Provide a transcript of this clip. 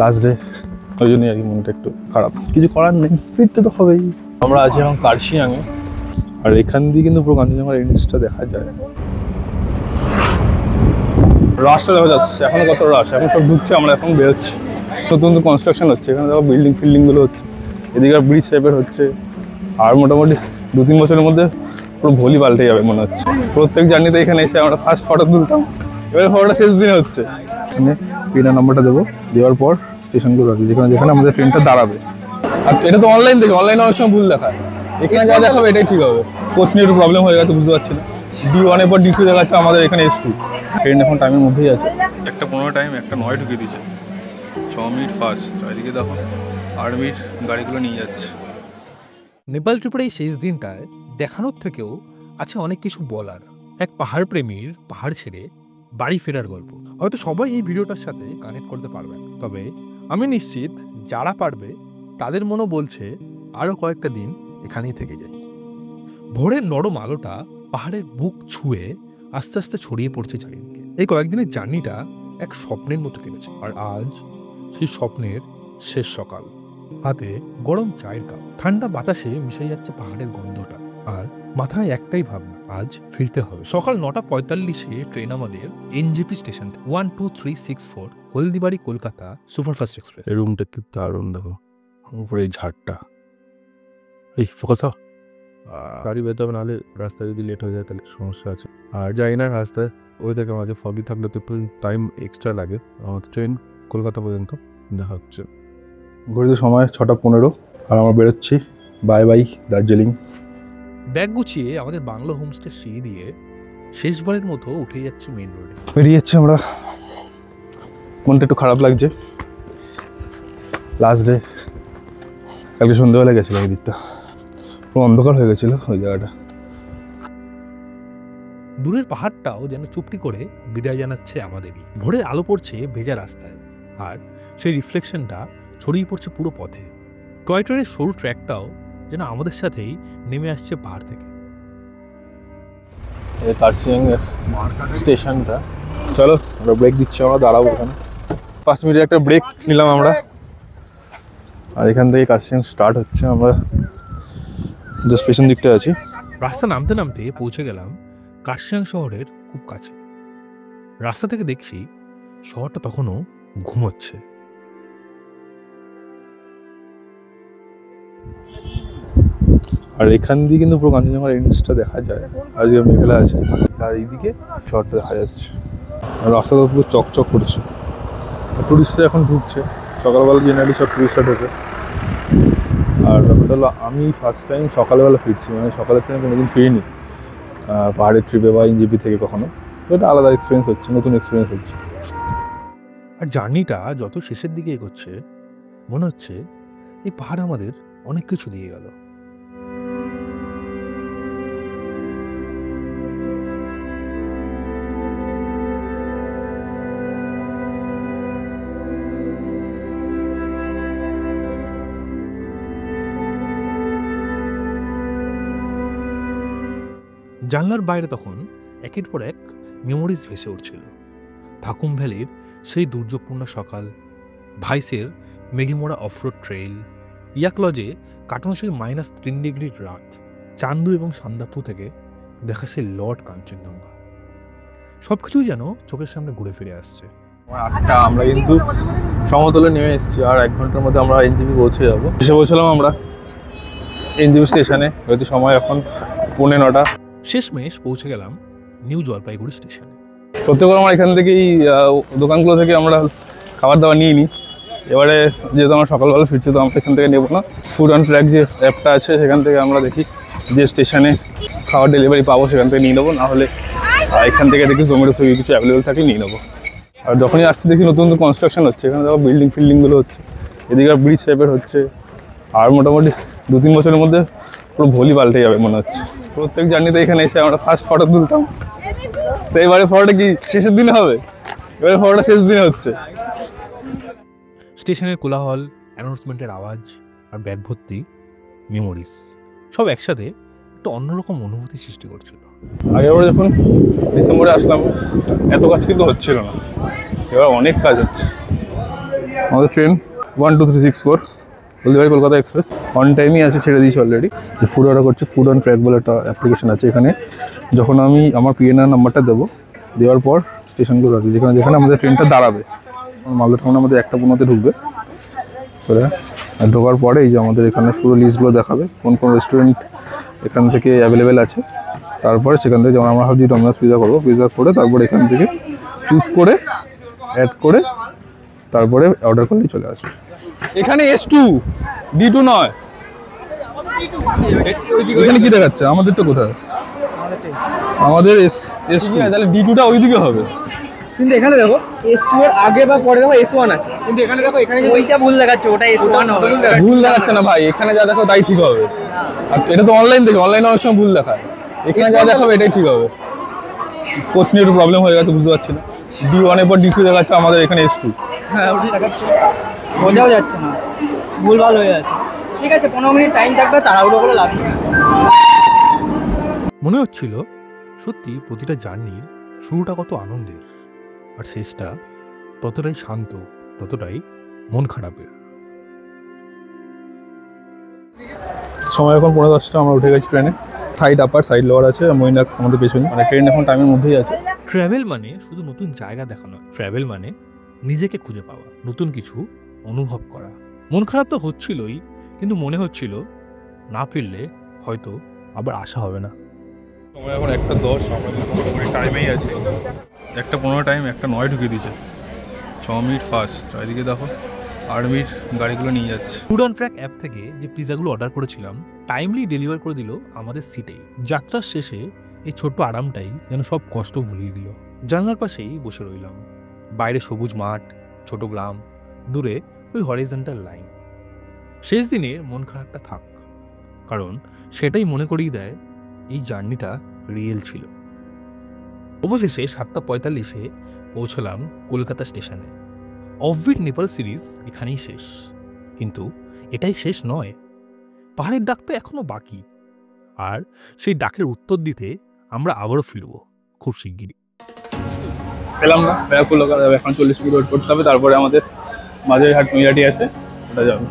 Last day, ওই জন্যই আর কি মনটা একটু খারাপ। কিছু করার নেই, ফিরতে তো হবেই। আমরা আছি এখন কার্শিয়াংয়ে, আর এখান দিয়ে কিন্তু পুরো কাঞ্চনজঙ্ঘার এন্ডসটা দেখা যায়। রাশটা দেখা যাচ্ছে, এখনো কত রাশ, এখন সব ঢুকছে, আমরা এখন বেরোচ্ছি। নতুন নতুন কনস্ট্রাকশন হচ্ছে এখানে, দেখো বিল্ডিংগুলো হচ্ছে, এদিকে আর ব্রিজ টাইপের হচ্ছে। আর মোটামুটি 2-3 বছরের মধ্যে পুরো ভলি পাল্টে যাবে মনে হচ্ছে। প্রত্যেক জার্নিতে এখানে এসে আমরা ফার্স্ট ফটো তুলতাম, এবার ফটোটা শেষ দিনে হচ্ছে। এখানে পিনের নাম্বারটা দেবো, দেওয়ার পর স্টেশনগুলো আছে যেখানে যেখানে আমাদের ট্রেনটা দাঁড়াবে। আর এটা তো অনলাইন দেখে, অনলাইনে অনেক সময় ভুল দেখায়, এখানে যা দেখাবে এটাই ঠিক হবে। কোচ নিয়ে একটু প্রবলেম হয়ে গেছে, বুঝতে পারছি না। D1 এর পর D2 দেখাচ্ছে, আমাদের এখানে S2। ট্রেন এখন টাইমের মধ্যেই আছে, 1:15 টাইম, 1:09 ঢুকিয়ে দিয়েছে, 6 মিনিট ফার্স্ট। চারিদিকে দেখো আর্মির গাড়িগুলো নিয়ে যাচ্ছে। নেপাল ট্রিপের এই শেষ দিনটায় দেখানোর থেকেও আছে অনেক কিছু বলার। এক পাহাড় প্রেমীর পাহাড় ছেড়ে বাড়ি ফেরার গল্প। হয়তো সবাই এই ভিডিওটার সাথে কানেক্ট করতে পারবেন, তবে আমি নিশ্চিত যারা পারবে তাদের মনও বলছে আরও কয়েকটা দিন এখানেই থেকে যাই। ভোরের নরম আলোটা পাহাড়ের বুক ছুঁয়ে আস্তে আস্তে ছড়িয়ে পড়ছে চারিদিকে। এই কয়েকদিনের জার্নিটা এক স্বপ্নের মতো কেটেছে, আর আজ সেই স্বপ্নের শেষ সকাল। হাতে গরম চায়ের কাপ, ঠান্ডা বাতাসে মিশে যাচ্ছে পাহাড়ের গন্ধটা, আর মাথায় একটাই ভাবনা, আজ ফিরতে হবে। সকাল 9:45-এ ট্রেন আমাদের NJP station 12364 Haldibari Kolkata superfast express. এই রুমটা কি দারুণ, দেখো উপরে এই ঝাড়টা। এই ফোকাস গাড়ি বেরোতে হবে, নাহলে রাস্তায় যদি লেট হয়ে যায় তাহলে সমস্যা আছে। আর যাই না, রাস্তায় ওই থেকে মাঝে ফগি থাকলে তো একটু টাইম এক্সট্রা লাগে। আমাদের ট্রেন কলকাতা পর্যন্ত দেখা হচ্ছে। ঘড়িতে সময় 6:15, আর আমরা বেরোচ্ছি। Bye bye Darjeeling. ব্যাগ গুছিয়ে আমাদের বাংলো হোমস্টে সিঁড়ি দিয়ে শেষবারের মতো উঠে যাচ্ছি মেন রোডে। বেরিয়ে যাচ্ছি আমরা, মনটা একটু খারাপ লাগছে। লাস্ট ডে, কালকে সন্ধ্যেবেলা গেছিলাম, এই দিকটা পুরো অন্ধকার হয়ে গেছিলো ওই জায়গাটা। দূরের পাহাড়টাও যেন চুপটি করে বিদায় জানাচ্ছে আমাদেরই। ভোরের আলো পড়ছে ভেজা রাস্তায়, আর সেই রিফ্লেকশনটা ছড়িয়ে পড়ছে পুরো পথে। টয় ট্রেনের সরু ট্র্যাকটাও যেন আমাদের সাথেই নেমে আসছে পাহাড় থেকে। এই কার্শিয়াং স্টেশনটা, চলো আমরা ব্রেক দিচ্ছি, আমরা দাঁড়াবো এখানে 5 মিনিটের একটা ব্রেক নিলাম আমরা। আর এখান থেকে কার্শিয়াং স্টার্ট হচ্ছে, আমরা জাস্ট পেছন দিকটা আছি। রাস্তা নামতে নামতে পৌঁছে গেলাম কার্শিয়াং শহরের খুব কাছে। রাস্তা থেকে দেখছি শহরটা তখনও ঘুমোচ্ছে। আর এখান দিয়ে কিন্তু পুরো কাঞ্চনজঙ্ঘার এন্ডসটা দেখা যায়। আজকে মেঘলা আছে, আর এইদিকে শহরটা দেখা যাচ্ছে। আর রাস্তাটা পুরো চকচক করছে। টুরিস্টরা এখন ঢুকছে, সকালবেলা জেনারেলি সব টুরিস্টরা ঢোকে। আর ব্যাপারটা হলো, আমি ফার্স্ট টাইম সকালবেলা ফিরছি, মানে সকালের ট্রেনে কোনোদিন ফিরিনি পাহাড়ের ট্রিপে বা NJP থেকে কখনো। এটা আলাদা এক্সপিরিয়েন্স হচ্ছে, নতুন এক্সপিরিয়েন্স হচ্ছে। আর জার্নিটা যত শেষের দিকে এগোচ্ছে মনে হচ্ছে এই পাহাড় আমাদের অনেক কিছু দিয়ে গেল। জানলার বাইরে তখন একের পর এক মেমোরিজ ভেসে উঠছিল। থাকুম ভ্যালির সেই দুর্যোগপূর্ণ সকাল, ভাইসের মেঘিমোড়া অফরোড ট্রেইল, ইয়াক লজে কাটানো সেই -3 ডিগ্রির রাত, চান্দু এবং সান্দাপু থেকে দেখা সেই লর্ড কাঞ্চনজঙ্ঘা। সবকিছুই যেন চোখের সামনে ঘুরে ফিরে আসছে। 8টা, আমরা কিন্তু সমতলে নেমে এসেছি, আর 1 ঘন্টার মধ্যে আমরা NJP পৌঁছে যাবো। এসে পৌঁছলাম আমরা NJP স্টেশনে, হয়তো সময় এখন 8:45। শেষমেশ পৌঁছে গেলাম নিউ জলপাইগুড়ি স্টেশনে। প্রত্যেকবার আমরা এখান থেকেই দোকানগুলো থেকে আমরা খাবার দাবার নিয়ে নিই। এবারে যেহেতু আমরা সকালবেলা ফিরছি, তো আমরা এখান থেকে নেবো না। ফুড অন ট্র্যাক যে অ্যাপটা আছে, সেখান থেকে আমরা দেখি যে স্টেশনে খাবার ডেলিভারি পাবো, সেখান থেকে নিয়ে নেবো। নাহলে এখান থেকে দেখি জোম্যাটো সুইগি কিছু অ্যাভেলেবল থাকে, নিয়ে নেবো। আর যখনই আসছি দেখছি নতুন নতুন কনস্ট্রাকশন হচ্ছে, এখানে দেখো বিল্ডিংগুলো হচ্ছে, এদিকে আর ব্রিজ টাইপের হচ্ছে। আর মোটামুটি 2-3 বছরের মধ্যে পুরো ভলি পাল্টে যাবে মনে হচ্ছে। প্রত্যেক জার্নিতে এখানে এসে আমরা ফার্স্ট ফটো তুলতাম, তো এবারে ফটোটা কি শেষের দিনে হবে? এবারে ফটোটা শেষ দিনে হচ্ছে। স্টেশনের কোলাহল, অ্যানাউন্সমেন্টের আওয়াজ আর ব্যাগ ভর্তি মেমোরিজ সব একসাথে একটা অন্যরকম অনুভূতি সৃষ্টি করছিল। আগেবার যখন ডিসেম্বরে আসলাম, এত কাজ কিন্তু হচ্ছিল না, এবার অনেক কাজ হচ্ছে। আমাদের train 12364 Haldibari Kolkata express on টাইমই আছে, ছেড়ে দিয়েছি অলরেডি। ফুড অর্ডার করছি, ফুড অন ট্র্যাক বলে একটা অ্যাপ্লিকেশন আছে। এখানে যখন আমি আমার পিএনআর নাম্বারটা দেবো, দেওয়ার পর স্টেশনগুলো আছে যেখানে যেখানে আমাদের ট্রেনটা দাঁড়াবে, মালদা টাউনে আমাদের 1:15 ঢুকবে। চলে আর ঢোকার পরে এই যে আমাদের এখানে পুরো লিস্টগুলো দেখাবে কোন কোন রেস্টুরেন্ট এখান থেকে অ্যাভেলেবেল আছে। তারপরে সেখান থেকে যেমন আমরা ভাবছি ডমিনোস পিজা করবো, পিজা করে তারপরে এখান থেকে চুজ করে অ্যাড করে তারপরে অর্ডার করলেই চলে আসবে। এখানে S2 D2 নয়, এখানে কি দেখাচ্ছে আমাদের তো কোথায়? আমাদের S2, তাহলে D2টা ওইদিকে হবে। কিন্তু এখানে দেখো S2 এর আগে বা পরে দেখো S1 আছে, কিন্তু এখানে দেখো এখানে ওইটা ভুল দেখাচ্ছে, ওটা S1 হবে। ভুল দেখাচ্ছে না ভাই, এখানে যা দেখো তাই ঠিক হবে। আর এটা তো অনলাইন দেখো, অনলাইনে অনেক সময় ভুল দেখায়, এখানে যা দেখাবে এটাই ঠিক হবে। কোচ নিয়ে একটু প্রবলেম হয়ে গেছে, বুঝতে পারছি না। D1 এর পর D2 দেখাচ্ছে, আমাদের এখানে S2। হ্যাঁ ওটা দেখাচ্ছে, বোঝাও যাচ্ছে না, ভুলভাল হয়ে যাচ্ছে। ঠিক আছে 15 মিনিট টাইম থাকবে, তাড়াহুড়ো করে লাভ নেই। মনে হচ্ছিল সত্যি প্রতিটা জার্নির শুরুটা কত আনন্দের, আর শেষটা ততটাই শান্ত, ততটাই মন খারাপের। সময় এখন 10:15, আমরা উঠে গেছি ট্রেনে। সাইড আপার সাইড লোয়ার আছে, মইনাক আমাদের পেছনে, মানে ট্রেন এখন টাইমের মধ্যেই আছে। ট্রাভেল মানে শুধু নতুন জায়গা দেখানো, ট্রাভেল মানে নিজেকে খুঁজে পাওয়া, নতুন কিছু অনুভব করা। মন খারাপ তো হচ্ছিলই, কিন্তু মনে হচ্ছিল না ফিরলে হয়তো আবার আসা হবে না। সময় এখন 1:10, আমরা মোটামুটি টাইমেই আছে। 1:15 টাইম, 1:09 ঢুকিয়ে দিয়েছে, 6 মিনিট ফাস্ট। এদিকে দেখো আর্মির গাড়িগুলো নিয়ে যাচ্ছে। ফুড অন ট্র্যাক অ্যাপ থেকে যে পিজাগুলো অর্ডার করেছিলাম টাইমলি ডেলিভার করে দিল আমাদের সিটেই। যাত্রার শেষে এই ছোট্ট আরামটাই যেন সব কষ্ট ভুলিয়ে দিল। জানলার পাশেই বসে রইলাম, বাইরে সবুজ মাঠ, ছোট গ্রাম, দূরে ওই হরিজন্টাল লাইন। শেষ দিনে মন খারাপটা থাক, কারণ সেটাই মনে করিয়ে দেয় এই জার্নিটা রিয়েল ছিল। অবশেষে 7:45 পৌঁছলাম কলকাতা স্টেশনে। অফবিট নেপাল সিরিজ এখানেই শেষ, কিন্তু এটাই শেষ নয়। পাহাড়ের ডাক তো এখনো বাকি, আর সেই ডাকের উত্তর দিতে আমরা আবারও ফিরব খুব শিগগিরই। পেলাম না, এখন 40 মিনিট ওয়েট করতে হবে, তারপরে আমাদের মাঝেরহাট নৈহাটি আছে, ওটা যাবে।